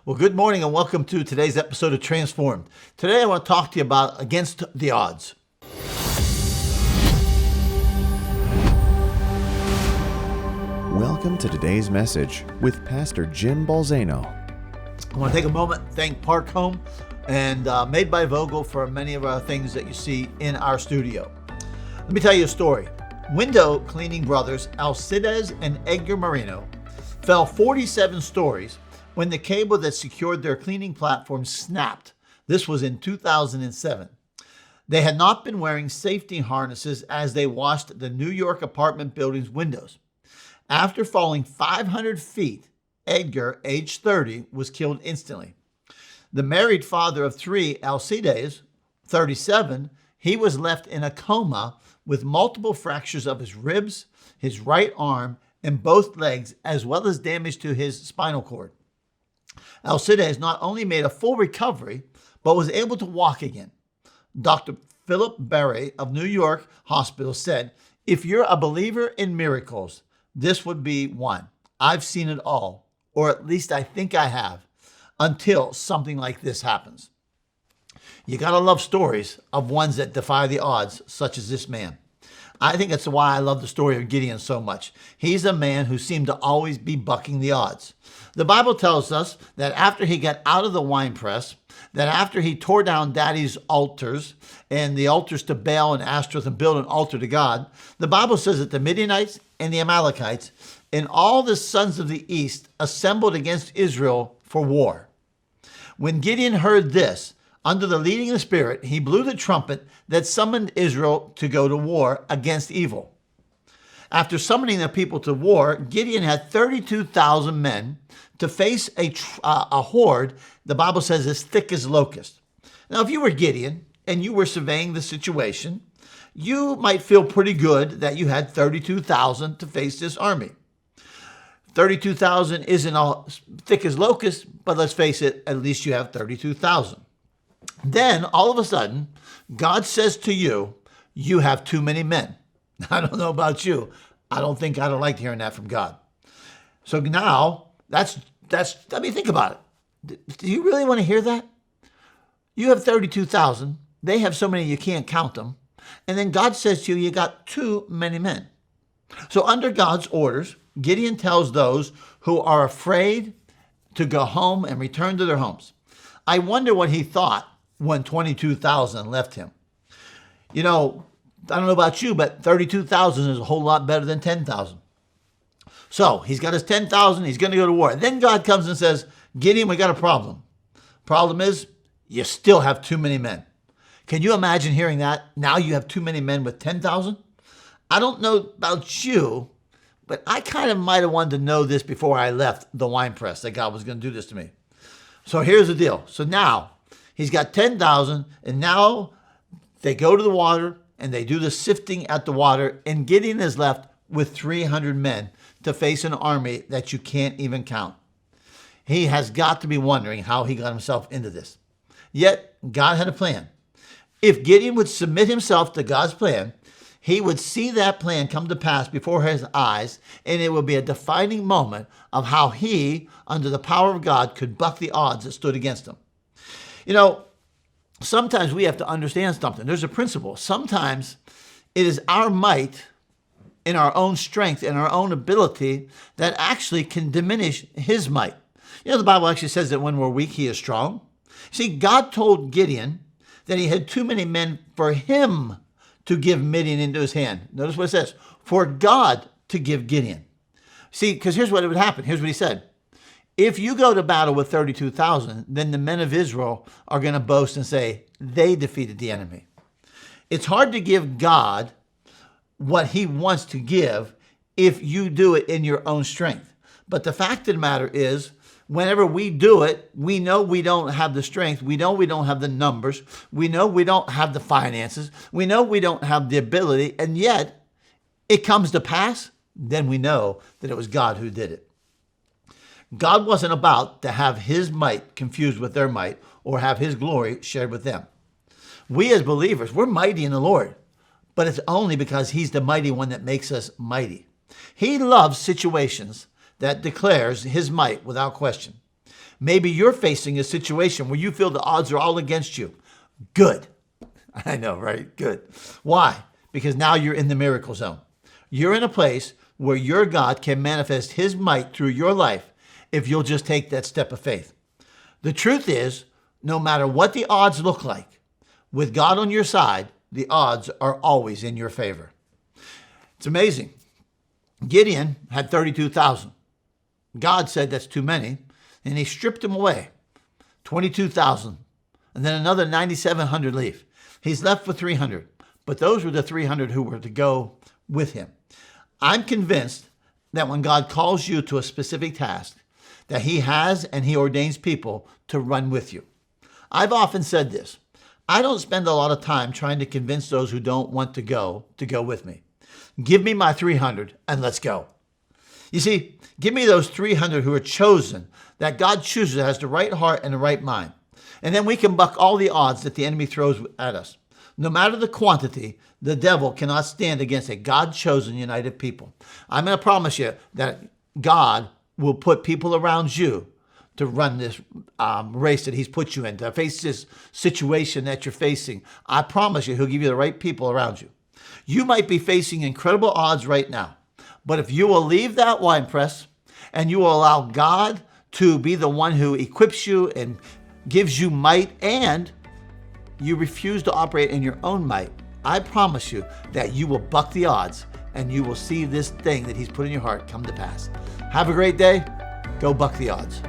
Well, good morning and welcome to today's episode of Transformed. Today I want to talk to you about Against the Odds. Welcome to today's message with Pastor Jim Balzano. I want to take a moment and thank Park Home and Made by Vogel for many of our things that you see in our studio. Let me tell you a story. Window cleaning brothers Alcides and Edgar Marino fell 47 stories when the cable that secured their cleaning platform snapped. This was in 2007. They had not been wearing safety harnesses as they washed the New York apartment building's windows. After falling 500 feet, Edgar, age 30, was killed instantly. The married father of three, Alcides, 37, he was left in a coma with multiple fractures of his ribs, his right arm, and both legs, as well as damage to his spinal cord. Alcides not only made a full recovery, but was able to walk again. Dr. Philip Berry of New York Hospital said, "If you're a believer in miracles, this would be one. I've seen it all, or at least I think I have, until something like this happens." You gotta love stories of ones that defy the odds, such as this man. I think that's why I love the story of Gideon so much. He's a man who seemed to always be bucking the odds. The Bible tells us that after he got out of the winepress, that after he tore down daddy's altars and the altars to Baal and Ashtoreth and built an altar to God, the Bible says that the Midianites and the Amalekites and all the sons of the east assembled against Israel for war. When Gideon heard this, under the leading of the Spirit, he blew the trumpet that summoned Israel to go to war against evil. After summoning the people to war, Gideon had 32,000 men to face a horde, the Bible says, as thick as locusts. Now, if you were Gideon and you were surveying the situation, you might feel pretty good that you had 32,000 to face this army. 32,000 isn't all thick as locusts, but let's face it, at least you have 32,000. Then, all of a sudden, God says to you, you have too many men. I don't know about you. I don't think I'd have liked hearing that from God. So now, think about it. Do you really want to hear that? You have 32,000. They have so many you can't count them. And then God says to you, you got too many men. So under God's orders, Gideon tells those who are afraid to go home and return to their homes. I wonder what he thought when 22,000 left him. You know, I don't know about you, but 32,000 is a whole lot better than 10,000. So he's got his 10,000. He's going to go to war. Then God comes and says, Gideon, we got a problem. Problem is, you still have too many men. Can you imagine hearing that? Now you have too many men with 10,000? I don't know about you, but I kind of might have wanted to know this before I left the wine press, that God was going to do this to me. So here's the deal. So now he's got 10,000, and now they go to the water and they do the sifting at the water, and Gideon is left with 300 men to face an army that you can't even count. He has got to be wondering how he got himself into this. Yet God had a plan. If Gideon would submit himself to God's plan, he would see that plan come to pass before his eyes, and it would be a defining moment of how he, under the power of God, could buck the odds that stood against him. You know, sometimes we have to understand something. There's a principle. Sometimes it is our might in our own strength and our own ability that actually can diminish his might. You know, the Bible actually says that when we're weak, he is strong. See, God told Gideon that he had too many men for him to give Midian into his hand. Notice what it says, for God to give Gideon. See, because here's what would happen. Here's what he said. If you go to battle with 32,000, then the men of Israel are going to boast and say, they defeated the enemy. It's hard to give God what he wants to give if you do it in your own strength. But the fact of the matter is, whenever we do it, we know we don't have the strength. We know we don't have the numbers. We know we don't have the finances. We know we don't have the ability. And yet it comes to pass. Then we know that it was God who did it. God wasn't about to have his might confused with their might or have his glory shared with them. We as believers, we're mighty in the Lord, but it's only because he's the mighty one that makes us mighty. He loves situations that declares his might without question. Maybe you're facing a situation where you feel the odds are all against you. Good. I know, right? Good. Why? Because now you're in the miracle zone. You're in a place where your God can manifest his might through your life if you'll just take that step of faith. The truth is, no matter what the odds look like, with God on your side, the odds are always in your favor. It's amazing. Gideon had 32,000. God said that's too many, and he stripped them away. 22,000, and then another 9,700 leave. He's left with 300, but those were the 300 who were to go with him. I'm convinced that when God calls you to a specific task, that he has and he ordains people to run with you. I've often said this. I don't spend a lot of time trying to convince those who don't want to go with me. Give me my 300 and let's go. You see, give me those 300 who are chosen, that God chooses, has the right heart and the right mind. And then we can buck all the odds that the enemy throws at us. No matter the quantity, the devil cannot stand against a God-chosen, united people. I'm going to promise you that God will put people around you to run this race that he's put you in, to face this situation that you're facing. I promise you, he'll give you the right people around you. You might be facing incredible odds right now, but if you will leave that wine press and you will allow God to be the one who equips you and gives you might, and you refuse to operate in your own might, I promise you that you will buck the odds and you will see this thing that he's put in your heart come to pass. Have a great day. Go buck the odds.